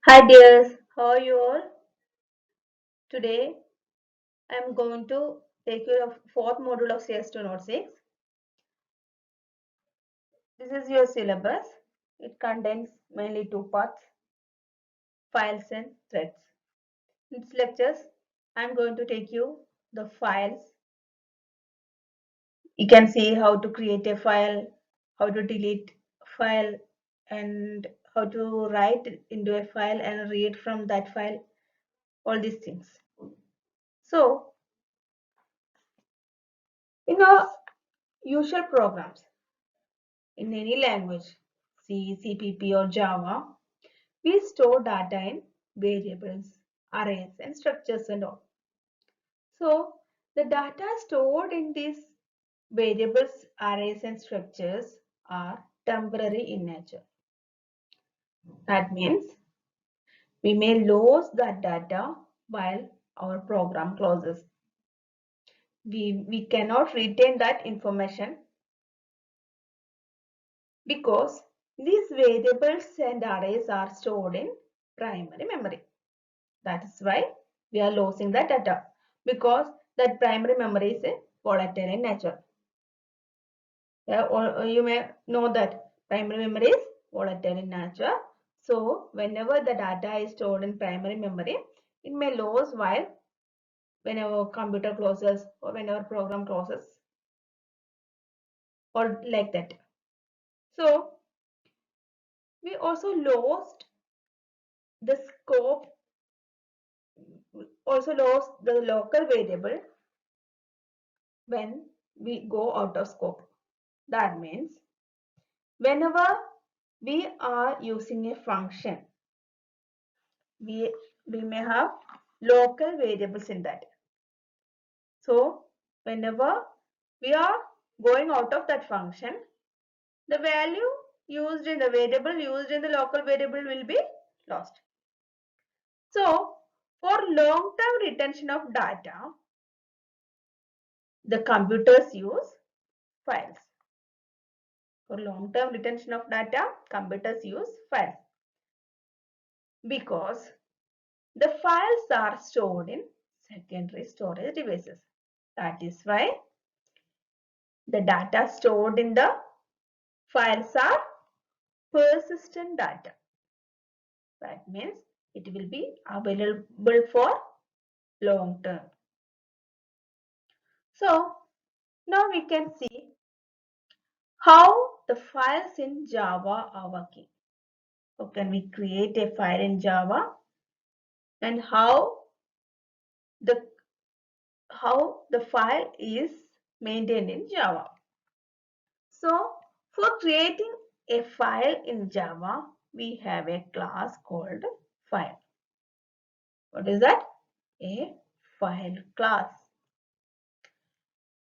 Hi dears, how are you all? Today I am going to take you of fourth module of CS2 Note 6. This is your syllabus. It contains mainly two parts, files and threads. In this lectures, I am going to take you the files. You can see how to create a file, how to delete file, and how to write into a file and read from that file, all these things. So, in our usual programs, in any language, C, CPP or Java, we store data in variables, arrays and structures and all. So the data stored in these variables, arrays and structures are temporary in nature. That means we may lose that data while our program closes. We cannot retain that information because these variables and arrays are stored in primary memory. That is why we are losing the data because that primary memory is volatile in nature. Yeah, or you may know that primary memory is volatile in nature. So whenever the data is stored in primary memory, it may lose while whenever computer closes or whenever program closes or like that. So we also lost the scope, also lost the local variable when we go out of scope. That means whenever we are using a function, we, we may have local variables in that. So whenever we are going out of that function, the value used in the variable used in the local variable will be lost. So for long-term retention of data, the computers use files. For long-term retention of data, computers use files because the files are stored in secondary storage devices. That is why the data stored in the files are persistent data. That means it will be available for long term. So now we can see how the files in Java are working. How can we create a file in Java and how the file is maintained in Java. So for creating a file in Java, we have a class called file. What is that? A file class.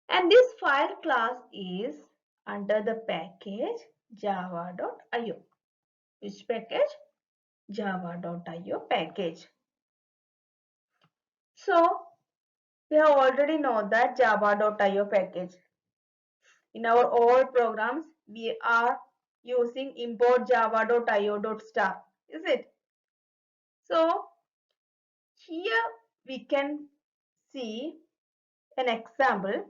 And this file class is under the package java.io. Which package? Java.io package. So we have already know that java.io package. In our old programs, we are using import java.io.star. Is it? So here we can see an example.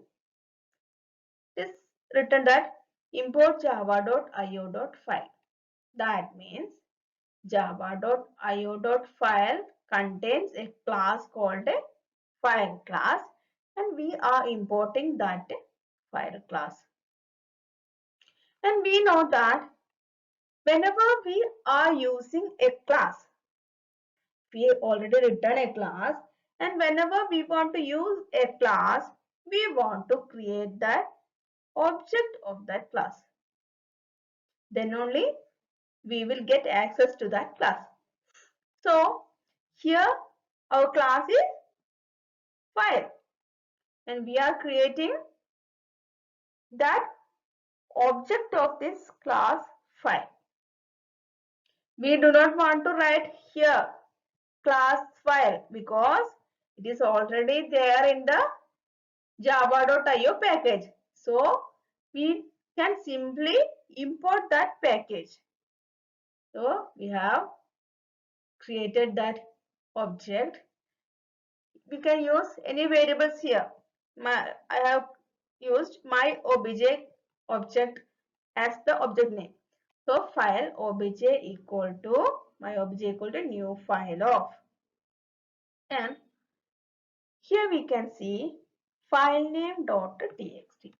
It is written that import java.io.file. That means java.io.file contains a class called a file class and we are importing that file class. And we know that whenever we are using a class, we already written a class, and whenever we want to use a class, we want to create that object of that class. Then only we will get access to that class. So here our class is file and we are creating that object of this class file. We do not want to write here class file because it is already there in the java.io package. So we can simply import that package. So we have created that object, we can use any variables here. I have used my object as the object name. So file obj equal to my obj equal to new file of, and here we can see file name dot txt.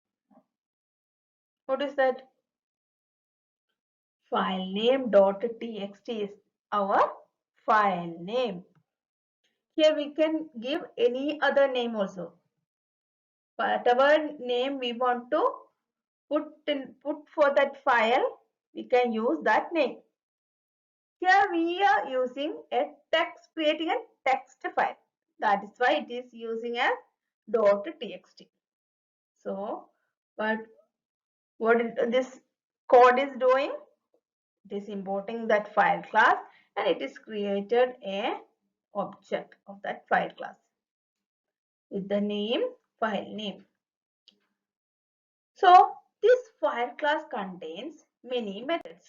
What is that? File name dot txt is our file name. Here we can give any other name also. Whatever name we want to put for that file, we can use that name. Here we are using a text, creating a text file. That is why it is using a .txt. So, what this code is doing? It is importing that file class, and it is created a object of that file class with the name file name. So, this file class contains many methods.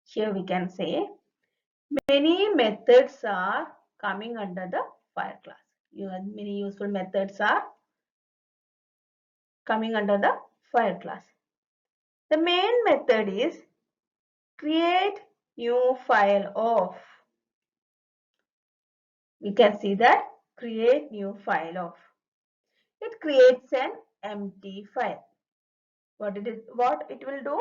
Here we can say many methods are coming under the file class. Many useful methods are coming under the file class. The main method is create new file of. We can see that create new file of. It creates an empty file. What it will do?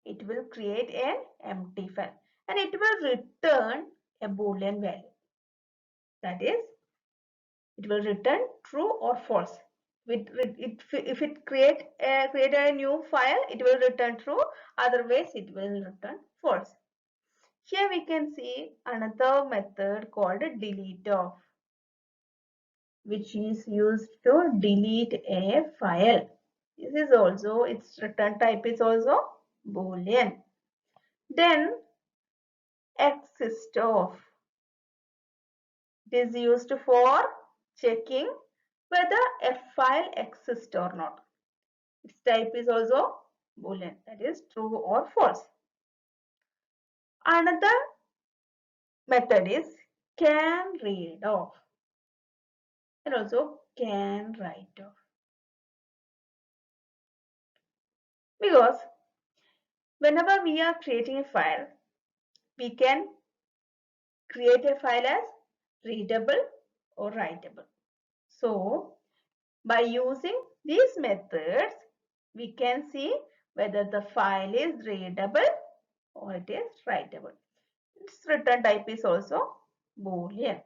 It will create an empty file, and it will return a boolean value. That is, it will return true or false. If it create a new file, it will return true. Otherwise, it will return false. Here we can see another method called delete of, which is used to delete a file. This is also, its return type is also Boolean. Then exist of. It is used for checking whether a file exists or not. Its type is also Boolean, that is true or false. Another method is can read off and also can write off. Because whenever we are creating a file, we can create a file as readable or writable. So by using these methods, we can see whether the file is readable or it is writable. Its return type is also Boolean.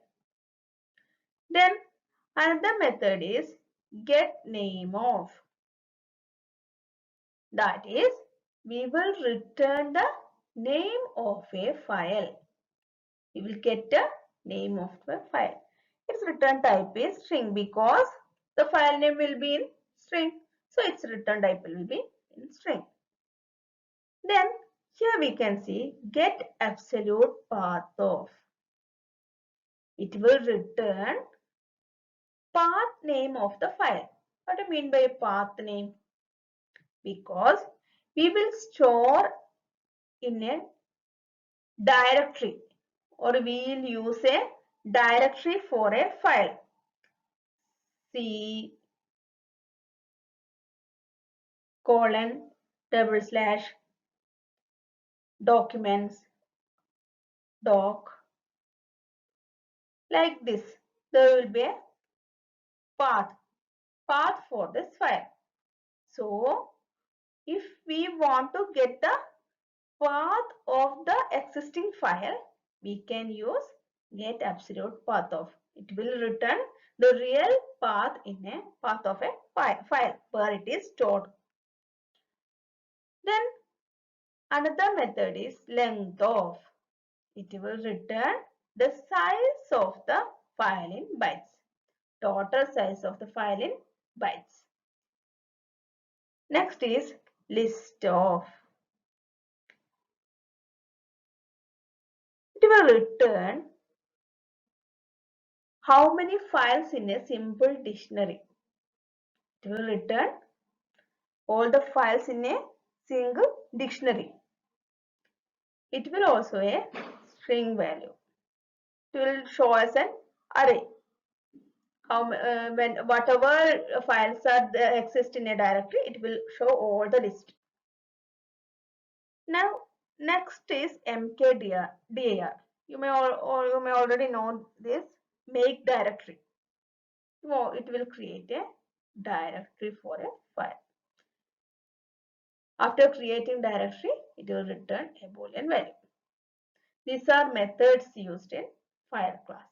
Then another method is get name of. That is, we will return the name of a file. We will get the name of the file. Its return type is string because the file name will be in string. So its return type will be in string. Then here we can see get absolute path of. It will return path name of the file. What do you mean by path name? Because we will store in a directory, or we will use a directory for a file. C colon double slash documents doc, like this. There will be a path for this file. So if we want to get the path of the existing file, we can use get absolute path of. It will return the real path in a path of a file where it is stored. Then another method is length of. It will return the size of the file in bytes. Total size of the file in bytes. Next is list of. It will return how many files in a simple dictionary. It will return all the files in a single dictionary. It will also a string value. it will show as an array. When whatever files are there exist in a directory, it will show all the list. Now, next is mkdir. You may or you may already know this. Make directory. So it will create a directory for a file. After creating directory, it will return a boolean value. These are methods used in file class.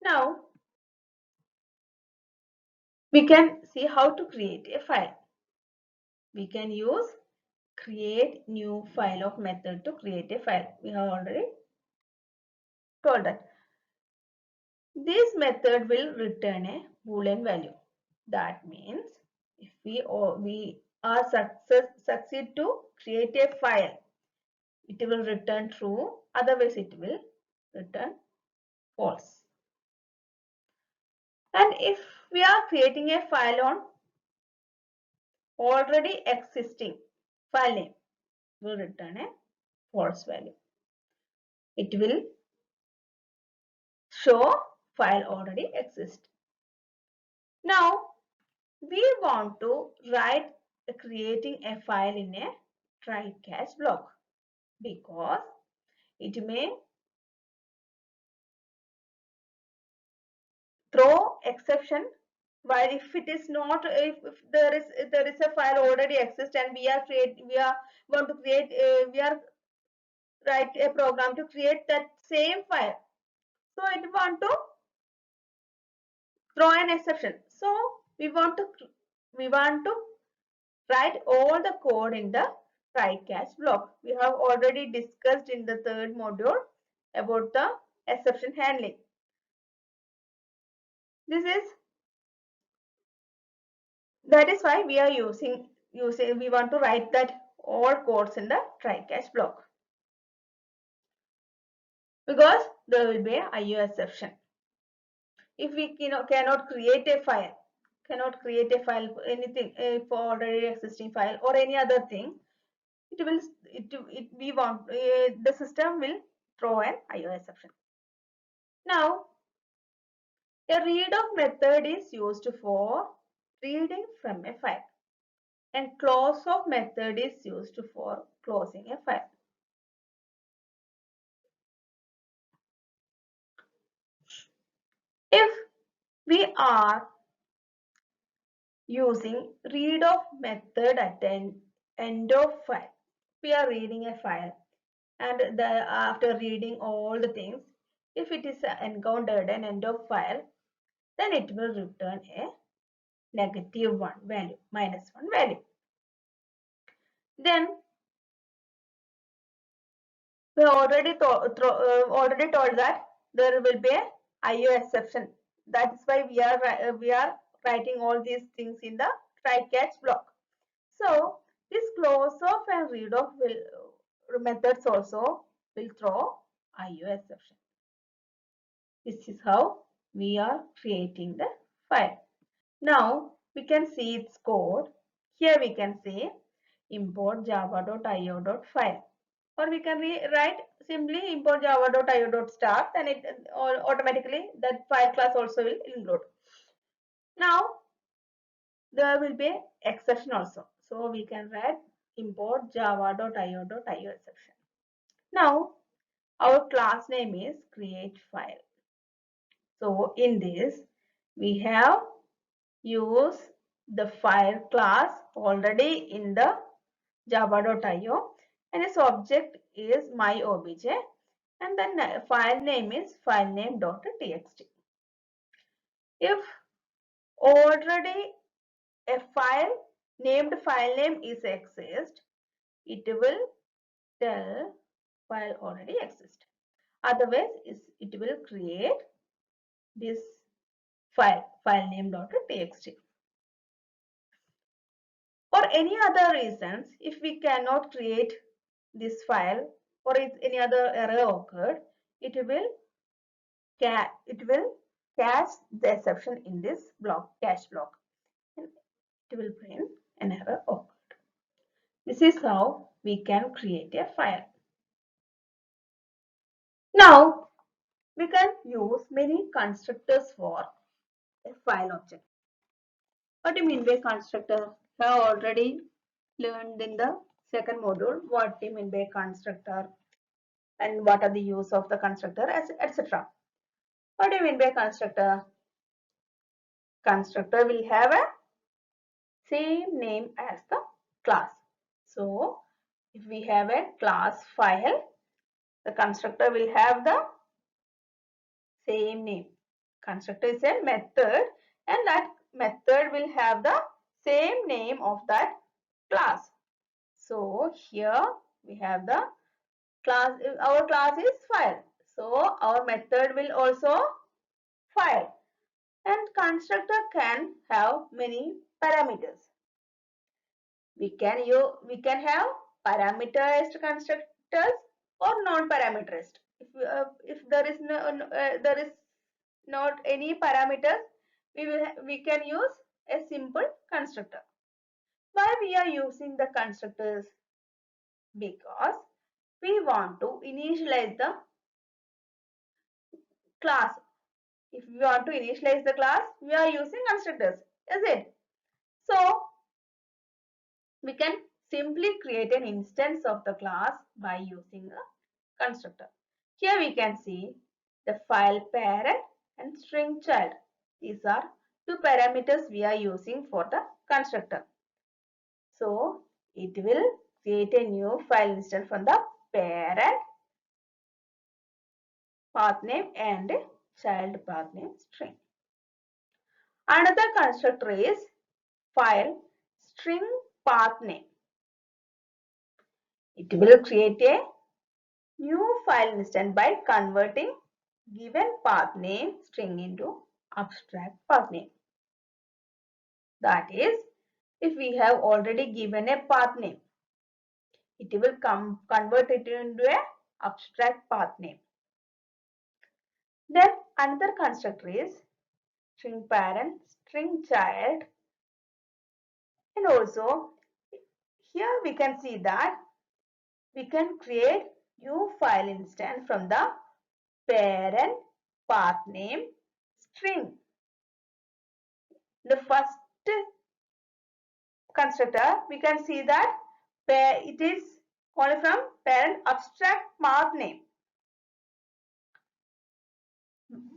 Now, we can see how to create a file. We can use create new file of method to create a file. We have already told that. This method will return a boolean value. That means if we are succeed to create a file, it will return true. Otherwise, it will return false. And if we are creating a file on already existing file name, it will return a false value. It will show file already exists. Now we want to write creating a file in a try catch block because it may throw exception, while if it is not, if there is a file already exist and we are want to create we are write a program to create that same file, so it want to throw an exception. So we want to write all the code in the try catch block. We have already discussed in the third module about the exception handling. This is that is why we are using we want to write that all codes in the try catch block, because there will be a IO exception. If we cannot create a file, for anything, for already existing file or any other thing, it will we want the system will throw an IO exception. Now, a read of method is used for reading from a file, and close of method is used for closing a file. If we are using read of method at the end of file, we are reading a file, and after reading all the things, if it is encountered an end of file, then it will return a -1 value, -1 value. Then we already told that there will be a IO exception. That is why we are writing all these things in the try catch block. So this close off and read off methods also will throw IO exception. This is how we are creating the file. Now we can see its code. Here we can say import java.io.file, or we can write simply import java.io.start, and it automatically that file class also will include. Now there will be exception also, so we can write import java.io.io exception. Now our class name is create file. So in this we have used the file class already in the java.io, and its object is my obj, and then file name is filename.txt. If already a file named file name is exist, it will tell file already exists. Otherwise, it will create this file name.txt. For any other reasons, if we cannot create this file, or if any other error occurred, it will catch the exception in this catch block, and it will print an error occurred. This is how we can create a file. Now we can use many constructors for a file object. What do you mean by constructor? We have already learned in the second module what do you mean by constructor and what are the use of the constructor, etc. What do you mean by constructor? Constructor will have a same name as the class. So if we have a class file, the constructor will have the same name. Constructor is a method and that method will have the same name of that class. So here we have the class, our class is file. So our method will also file, and constructor can have many parameters. We can have parameterized constructors or non-parameterized. If there is there is not any parameters, we can use a simple constructor. Why we are using the constructors? Because we want to initialize the class. If we want to initialize the class, we are using constructors, is it? So we can simply create an instance of the class by using a constructor. Here we can see the file parent and string child. These are two parameters we are using for the constructor. So it will create a new file instance from the parent path name and child path name string. Another constructor is file string path name. It will create a new file instance by converting given path name string into abstract path name. That is, if we have already given a path name, it will convert it into a abstract path name. Then another constructor is string parent, string child, and also here we can see that we can create new file instance from the parent path name string. The first constructor, we can see that it is only from parent abstract path name.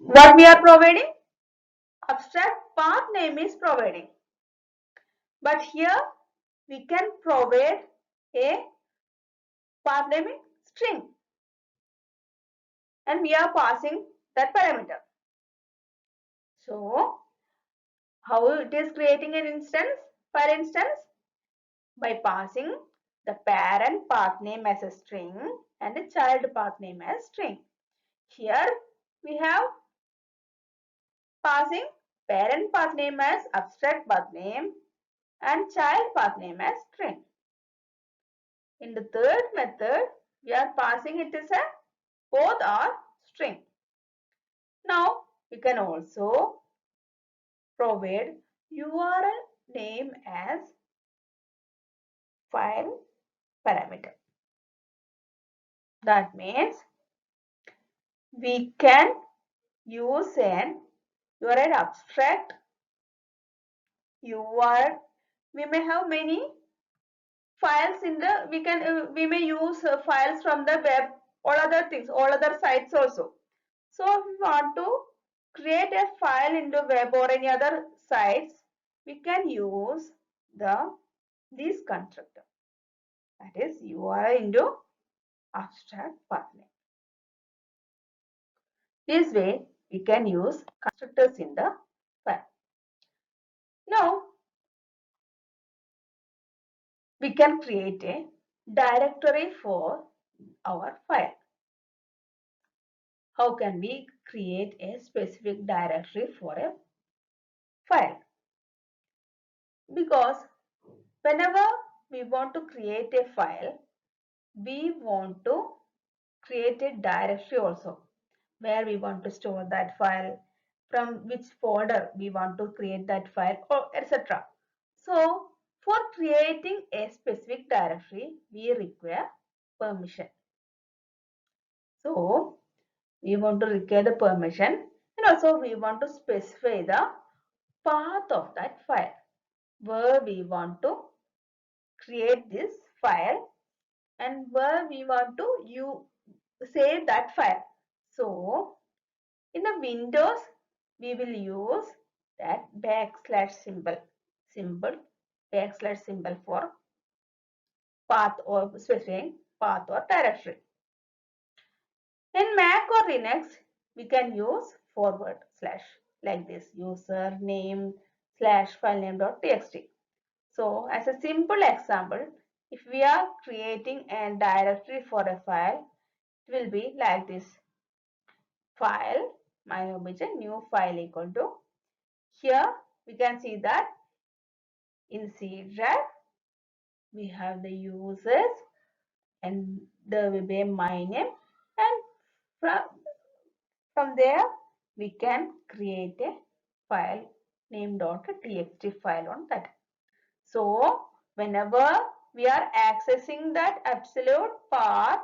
What we are providing? Abstract path name is providing. But here we can provide a path name in string. And we are passing that parameter. So how it is creating an instance? For instance, by passing the parent path name as a string and the child path name as string. Here we have passing parent path name as abstract path name and child path name as string. In the third method, we are passing it as a both are string. Now we can also provide URL name as file parameter. That means we can use an URL abstract URL. We may have many files in the we may use files from the web, all other things, all other sites also. So if we want to create a file into web or any other sites, we can use this constructor, that is URL into abstract path name. This way we can use constructors in the file. Now we can create a directory for our file. How can we create a specific directory for a file? Because whenever we want to create a file, we want to create a directory also where we want to store that file, from which folder we want to create that file, or etc. So for creating a specific directory, we require permission. So We want to require the permission, and also we want to specify the path of that file where we want to create this file and where we want to save that file. So in the Windows, we will use that backslash symbol for path or specifying path or directory. In Mac or Linux, we can use forward slash like this, username slash filename.txt. So as a simple example, if we are creating a directory for a file, it will be like this: file, my obj, new file equal to, here we can see that in C drive we have the users and there will be my name, and from there we can create a file name.txt file on that. So whenever we are accessing that absolute path,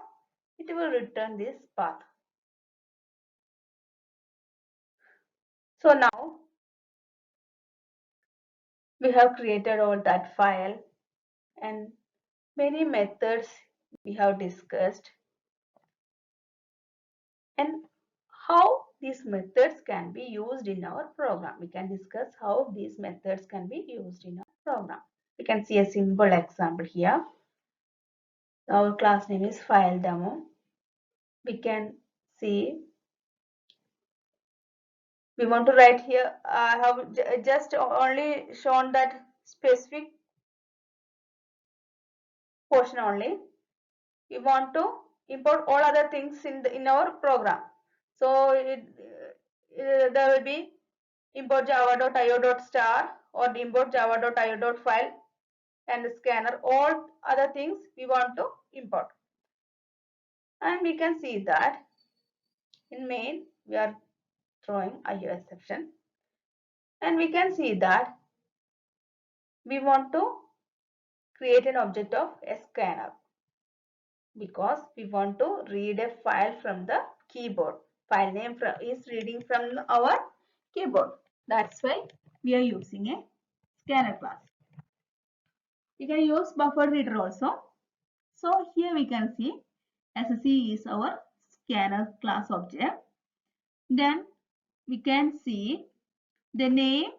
it will return this path. So now we have created all that file and many methods we have discussed, and how these methods can be used in our program. We can discuss how these methods can be used in our program. We can see a simple example here. Our class name is file demo. We can see we want to write here. I have just only shown that specific portion only. We want to import all other things in our program. So there will be import java.io.star or import java.io.file and scanner. All other things we want to import, and we can see that in main we are throwing IO exception, and we can see that we want to create an object of a scanner because we want to read a file from the keyboard. File name is reading from our keyboard. That's why we are using a scanner class. We can use buffer reader also. So here we can see SC is our scanner class object. Then we can see the name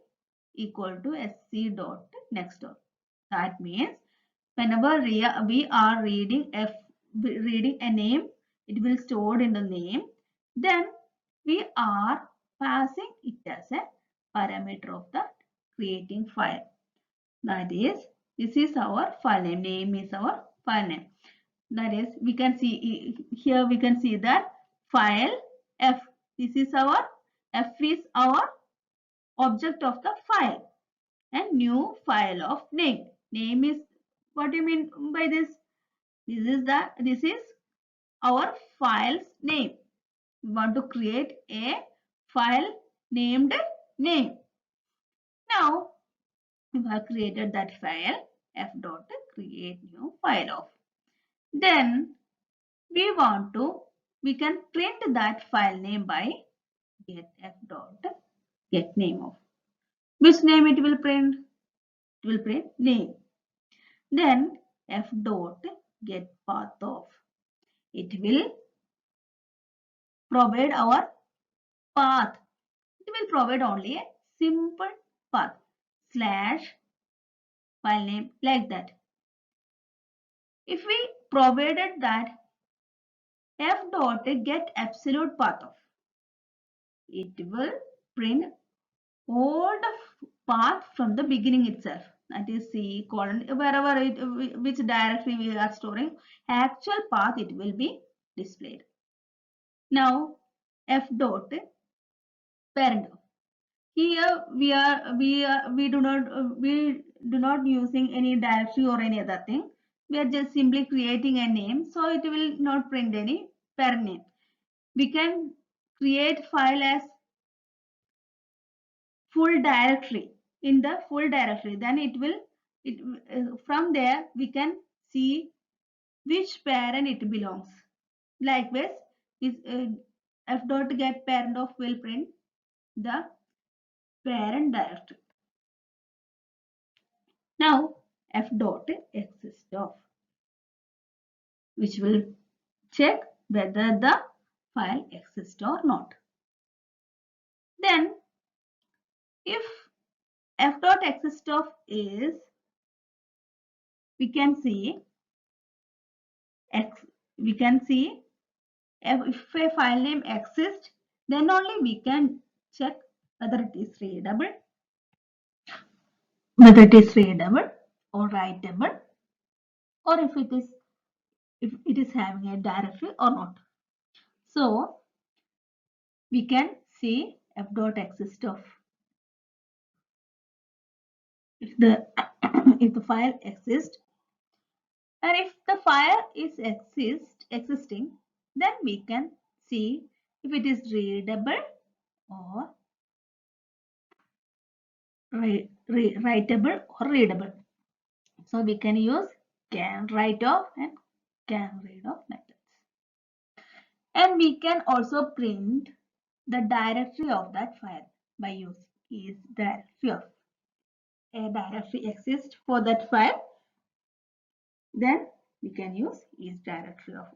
equal to sc.next. That means whenever we are reading a name, it will stored in the name. Then we are passing it as a parameter of the creating file. That is, this is our file name. Name is our file name. That is, we can see here, we can see that file f. This is our f is our object of the file, and new file of name. Name is, what do you mean by this? This is our file's name. We want to create a file named name. Now we have created that file f dot create new file of. Then we can print that file name by get f dot get name of. Which name it will print? It will print name. Then f dot get path of. It will provide our path. It will provide only a simple path slash file name like that. If we provided that f dot get absolute path of, it will print all the path from the beginning itself. That is C colon, wherever which directory we are storing, actual path it will be displayed. Now f dot parent. Here we do not using any directory or any other thing. We are just simply creating a name, so it will not print any parent name. We can create file as full directory. In the full directory, then from there we can see which parent it belongs. Likewise, f dot get parent of will print the parent directory. Now f dot exist of, which will check whether the file exists or not. Then if f dot exist of is, we can see if a file name exists, then only we can check whether it is readable or writable, or if it is having a directory or not. So we can see f dot exist of, if the if the file exists, and if the file is existing, then we can see if it is readable or writable or readable. So we can use can write off and can read off methods. And we can also print the directory of that file by using is directory of. A directory exists for that file, then we can use is directory of.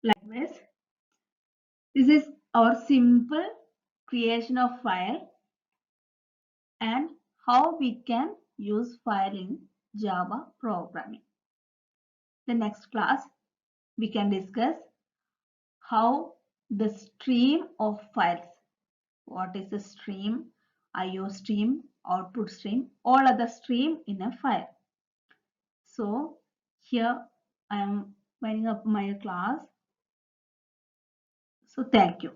Likewise, this is our simple creation of file and how we can use file in Java programming. The next class we can discuss how the stream of files, what is a stream, IO stream, output stream, all other stream in a file. So here I am winding up my class. So thank you.